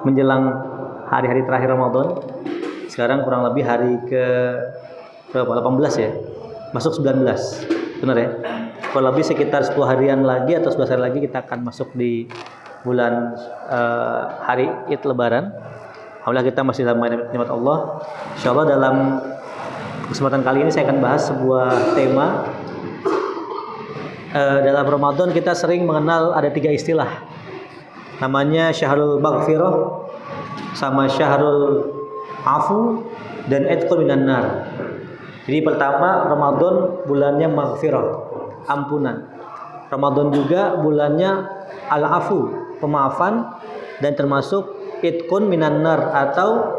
menjelang hari-hari terakhir Ramadan. Sekarang kurang lebih hari ke berapa? 18 ya. Masuk 19. Benar ya? Kurang lebih sekitar 10 harian lagi atau 11 hari lagi kita akan masuk di bulan hari Id Lebaran. Alhamdulillah kita masih dalam nikmat Allah. Insyaallah dalam kesempatan kali ini saya akan bahas sebuah tema. Dalam Ramadan kita sering mengenal ada 3 istilah. Namanya Syahrul Maghfirah, sama Syahrul Afu, dan Itqun minan nar. Jadi pertama Ramadan bulannya Maghfirah, ampunan. Ramadan juga bulannya Al-Afu, pemaafan, dan termasuk Itqun minan nar atau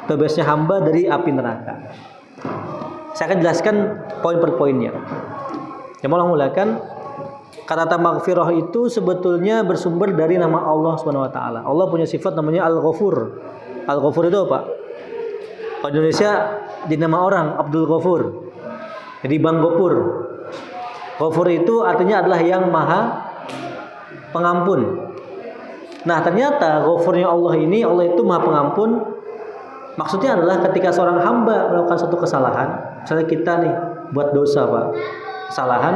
bebasnya hamba dari api neraka. Saya akan jelaskan poin per poinnya. Yang mau mulakan, kata maghfirah itu sebetulnya bersumber dari nama Allah Subhanahu wa taala. Allah punya sifat namanya Al-Ghafur. Al-Ghafur itu apa? Kalau Indonesia di nama orang Abdul Ghafur. Jadi Bang Gopur. Ghafur itu artinya adalah yang maha pengampun. Nah, ternyata Ghafurnya Allah ini, Allah itu maha pengampun. Maksudnya adalah ketika seorang hamba melakukan suatu kesalahan, misalnya kita nih buat dosa, Pak, kesalahan,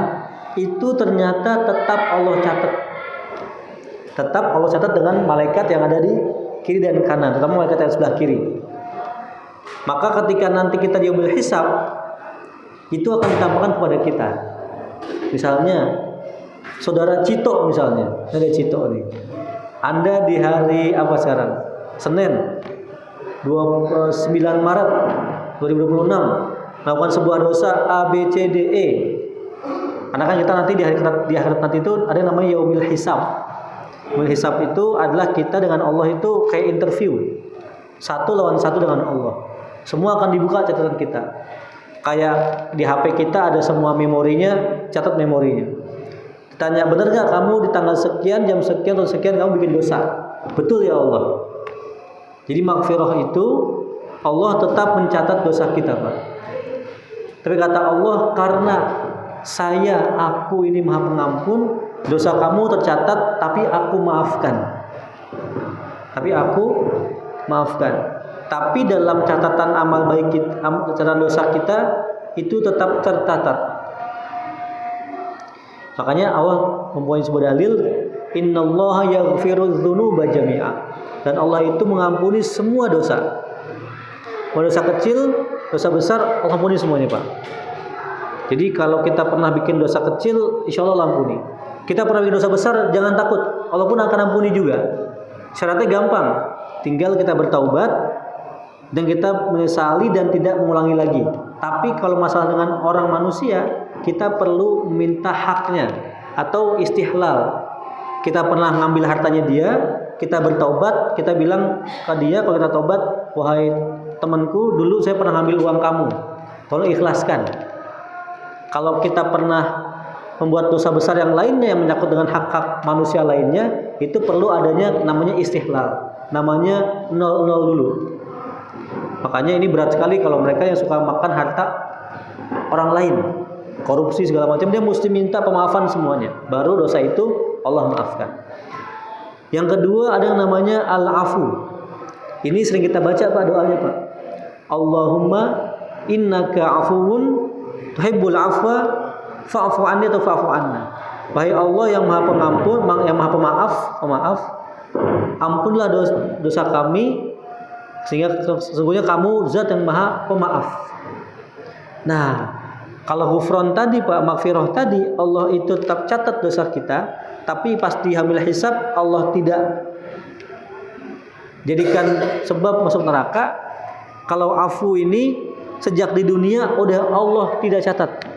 itu ternyata tetap Allah catat. Tetap Allah catat dengan malaikat yang ada di kiri dan kanan, terutama malaikat yang sebelah kiri. Maka ketika nanti kita diambil hisab, itu akan ditampakkan kepada kita. Misalnya saudara Cito misalnya, ada Cito nih. Anda di hari apa sekarang? Senin 29 Maret 2026 melakukan sebuah dosa A, B, C, D, E. Karena kan kita nanti di akhirat nanti itu ada yang namanya yaumil hisab. Yaumil hisab itu adalah kita dengan Allah itu kayak interview. Satu lawan satu dengan Allah. Semua akan dibuka catatan kita. Kayak di HP kita ada semua memorinya, catat memorinya. Tanya, benar gak kamu di tanggal sekian, jam sekian, atau sekian kamu bikin dosa? Betul ya Allah. Jadi maghfirah itu Allah tetap mencatat dosa kita, Pak. Tapi kata Allah, karena aku ini maha pengampun, dosa kamu tercatat, tapi aku maafkan. Tapi dalam catatan amal baik kita, catatan dosa kita itu tetap tercatat. Makanya Allah mempunyai sebuah dalil, innallaha yaghfirudz dzunuba jami'a. Dan Allah itu mengampuni semua dosa. Mau dosa kecil, dosa besar, Allah ampuni semuanya, Pak. Jadi kalau kita pernah bikin dosa kecil, insya Allah ampuni. Kita pernah bikin dosa besar, jangan takut, Allah pun akan ampuni juga. Syaratnya gampang, tinggal kita bertaubat dan kita menyesali dan tidak mengulangi lagi. Tapi kalau masalah dengan orang manusia, kita perlu minta haknya atau istihlal. Kita pernah ngambil hartanya dia, kita bertaubat, kita bilang ke dia kalau kita taubat, wahai temanku, dulu saya pernah ngambil uang kamu, tolong ikhlaskan. Kalau kita pernah membuat dosa besar yang lainnya yang menyangkut dengan hak-hak manusia lainnya, itu perlu adanya namanya istihlal, namanya 00 dulu. Makanya ini berat sekali kalau mereka yang suka makan harta orang lain, korupsi segala macam, dia mesti minta pemaafan semuanya, baru dosa itu Allah maafkan. Yang kedua ada yang namanya Al-Afu. Ini sering kita baca, Pak, doanya, Pak. Allahumma innaka afuwun tuhibbul afwa fa'fu anni atau fa'fu anna. Wahai Allah yang maha pengampun, yang maha pemaaf, ampunlah dosa kami, sehingga sesungguhnya kamu zat yang maha pemaaf. Nah, kalau ghufran tadi, Pak, maghfirah tadi, Allah itu tetap catat dosa kita, tapi pas diambil hisab Allah tidak jadikan sebab masuk neraka. Kalau afu ini sejak di dunia udah Allah tidak catat.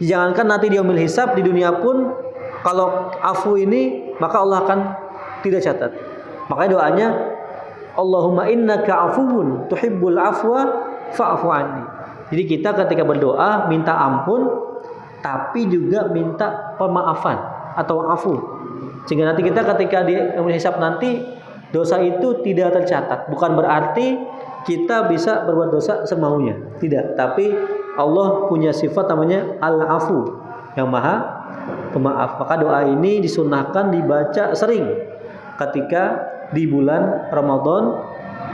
Jangankan nanti diambil hisab, di dunia pun kalau afu ini maka Allah akan tidak catat. Makanya doanya Allahumma innaka afuwun tuhibbul afwa fa'fu anni. Jadi kita ketika berdoa minta ampun, tapi juga minta pemaafan atau afu. Sehingga nanti kita ketika hisab nanti dosa itu tidak tercatat. Bukan berarti kita bisa berbuat dosa semaunya, tidak. Tapi Allah punya sifat namanya Al-Afu, yang maha pemaaf. Maka doa ini disunnahkan dibaca sering ketika di bulan Ramadan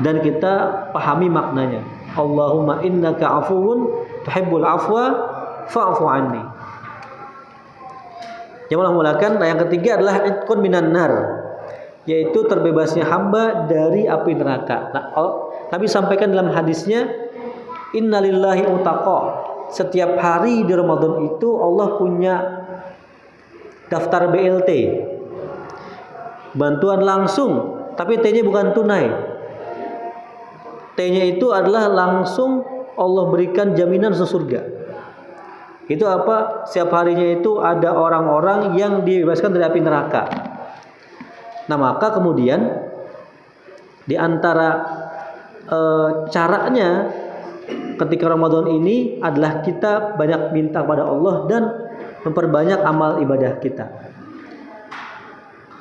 dan kita pahami maknanya. Allahumma innaka afuwun tuhibbul afwa fa'fu anni. Yang mulakan yang ketiga adalah itqun minan nar, yaitu terbebasnya hamba dari api neraka. Nah, Nabi sampaikan dalam hadisnya, innalillahi utaqa. Setiap hari di Ramadan itu Allah punya daftar BLT, bantuan langsung, tapi T-nya bukan tunai. T-nya itu adalah langsung Allah berikan jaminan surga. Itu apa? Setiap harinya itu ada orang-orang yang dibebaskan dari api neraka. Nah, maka kemudian di antara caranya ketika Ramadan ini adalah kita banyak minta kepada Allah dan memperbanyak amal ibadah kita.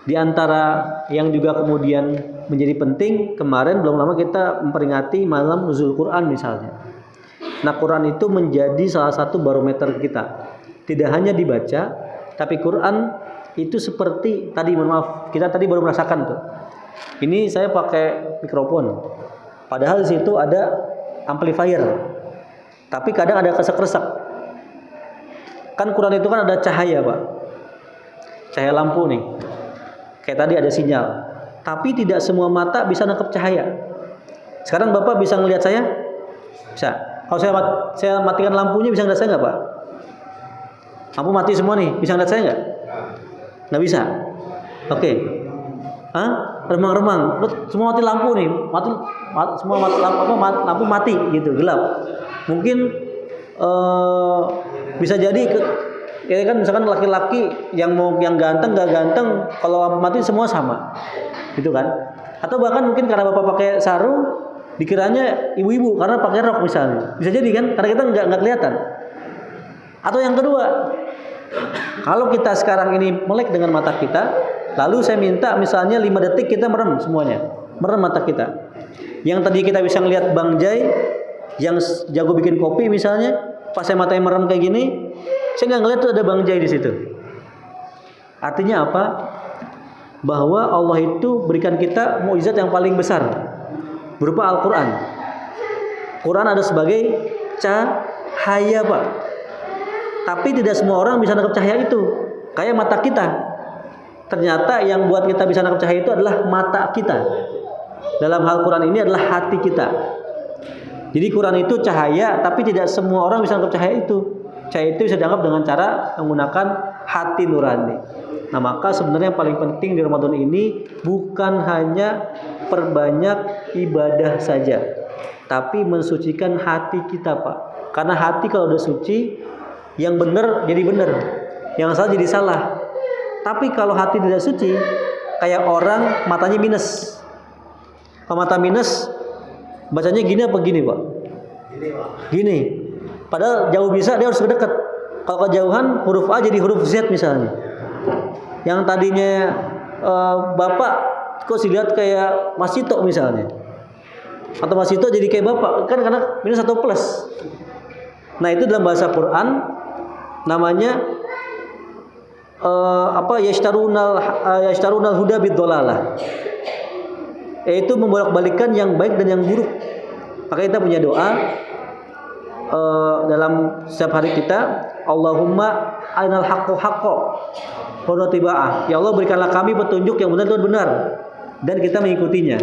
Di antara yang juga kemudian menjadi penting, kemarin belum lama kita memperingati malam nuzul Quran misalnya. Nah, Quran itu menjadi salah satu barometer kita. Tidak hanya dibaca, tapi Quran itu seperti tadi, mohon maaf, kita tadi baru merasakan tuh. Ini saya pakai mikrofon. Padahal di situ ada amplifier. Tapi kadang ada kesek-kesek. Kan Quran itu kan ada cahaya, Pak. Cahaya lampu nih. Kayak tadi ada sinyal. Tapi tidak semua mata bisa nangkep cahaya. Sekarang Bapak bisa ngelihat saya? Bisa. Kalau saya matikan lampunya, bisa ngeliat saya nggak, Pak? Lampu mati semua nih, bisa ngeliat saya nggak? Nggak bisa. Oke. Remang-remang. Semua mati lampu nih, semua lampu mati gitu, gelap. Mungkin bisa jadi ya kan, misalkan laki-laki yang ganteng nggak ganteng, kalau lampu mati semua sama, gitu kan? Atau bahkan mungkin karena Bapak pakai sarung, dikiranya ibu-ibu karena pakai rok misalnya. Bisa jadi kan, karena kita nggak kelihatan. Atau yang kedua, kalau kita sekarang ini melek dengan mata kita, lalu saya minta misalnya 5 detik kita merem semuanya, merem mata kita. Yang tadi kita bisa ngelihat Bang Jai yang jago bikin kopi misalnya, pas saya matanya merem kayak gini, saya nggak ngelihat tuh ada Bang Jai di situ. Artinya apa? Bahwa Allah itu berikan kita mukjizat yang paling besar berupa Al-Quran. Quran ada sebagai cahaya, Pak. Tapi tidak semua orang bisa nangkep cahaya itu. Kayak mata kita. Ternyata yang buat kita bisa nangkep cahaya itu adalah mata kita. Dalam hal Quran ini adalah hati kita. Jadi Quran itu cahaya, tapi tidak semua orang bisa nangkep cahaya itu. Cahaya itu bisa dianggap dengan cara menggunakan hati nurani. Nah, maka sebenarnya yang paling penting di Ramadan ini bukan hanya perbanyak ibadah saja, tapi mensucikan hati kita, Pak. Karena hati kalau udah suci, yang benar jadi benar, yang salah jadi salah. Tapi kalau hati tidak suci, kayak orang matanya minus. Kalau mata minus, bacanya gini apa gini, Pak? Gini. Padahal jauh bisa, dia harus mendekat. Kalau kejauhan, huruf A jadi huruf Z misalnya. Yang tadinya Bapak kok sih lihat kayak Mas Cito misalnya, atau Mas Cito jadi kayak Bapak, kan karena minus atau plus. Nah, itu dalam bahasa Quran namanya yashtarunal huda bid-dhalalah, yaitu membolak-balikan yang baik dan yang buruk. Maka kita punya doa dalam setiap hari kita, Allahumma arinal haqqo haqqo wa tiba'ah. Ya Allah, berikanlah kami petunjuk yang benar dan kita mengikutinya.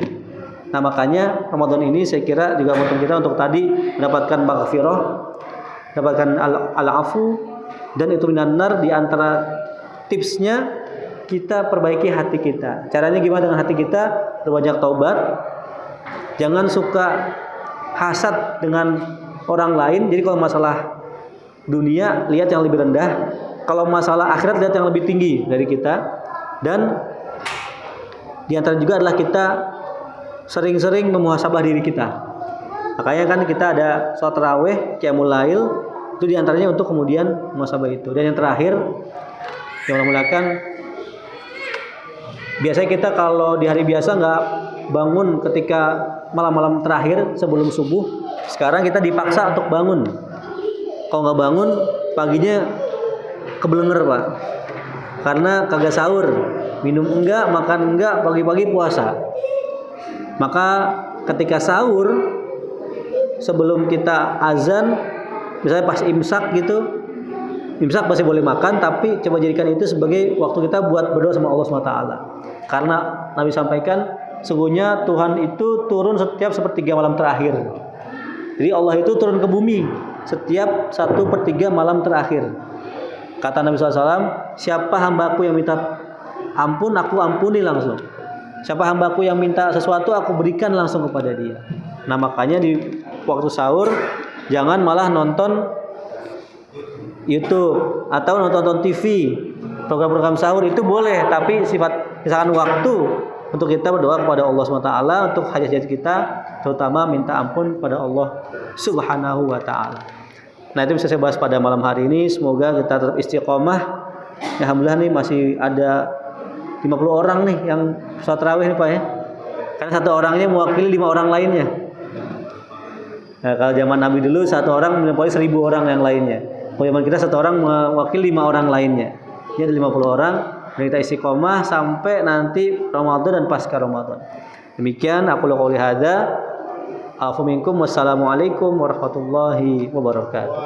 Nah, makanya Ramadan ini saya kira juga penting kita untuk tadi mendapatkan maghfirah, mendapatkan al-afu dan itu minan nar. Di antara tipsnya kita perbaiki hati kita. Caranya gimana dengan hati kita? Berbanyak taubat. Jangan suka hasad dengan orang lain. Jadi kalau masalah dunia lihat yang lebih rendah, kalau masalah akhirat lihat yang lebih tinggi dari kita. Dan di antara juga adalah kita sering-sering memuhasabah diri kita. Makanya kan kita ada sholat tarawih, qiyamul lail, itu di antaranya untuk kemudian muhasabah itu. Dan yang terakhir, yang mulakan, biasanya kita kalau di hari biasa nggak bangun ketika malam-malam terakhir sebelum subuh. Sekarang kita dipaksa untuk bangun. Kalau nggak bangun, paginya kebelenger, Pak. Karena kagak sahur. minum enggak, makan enggak, pagi-pagi puasa. Maka ketika sahur sebelum kita azan, misalnya pas imsak gitu, imsak masih boleh makan, tapi coba jadikan itu sebagai waktu kita buat berdoa sama Allah SWT. Karena Nabi sampaikan, sesungguhnya Tuhan itu turun setiap sepertiga malam terakhir. Jadi Allah itu turun ke bumi setiap 1/3 malam terakhir. Kata Nabi SAW, siapa hambaku yang minta ampun, aku ampuni langsung. Siapa hambaku yang minta sesuatu, aku berikan langsung kepada dia. Nah makanya di waktu sahur jangan malah nonton YouTube atau nonton TV. Program-program sahur itu boleh, tapi sifat misalkan waktu untuk kita berdoa kepada Allah SWT untuk hajat-hajat kita, terutama minta ampun pada Allah Subhanahu wa taala. Nah, itu bisa saya bahas pada malam hari ini. Semoga kita tetap istiqomah. Alhamdulillah nih masih ada 50 orang nih yang sholat tarawih nih Pak ya. Karena satu orangnya mewakili 5 orang lainnya. Nah, kalau zaman Nabi dulu satu orang mewakili 1000 orang yang lainnya. Kalau zaman kita satu orang mewakili 5 orang lainnya. Ini ada 50 orang. Dan kita istiqomah sampai nanti Ramadan dan pasca Ramadan. Demikian aku qouli hadza. Afu minkum. Wassalamualaikum warahmatullahi wabarakatuh.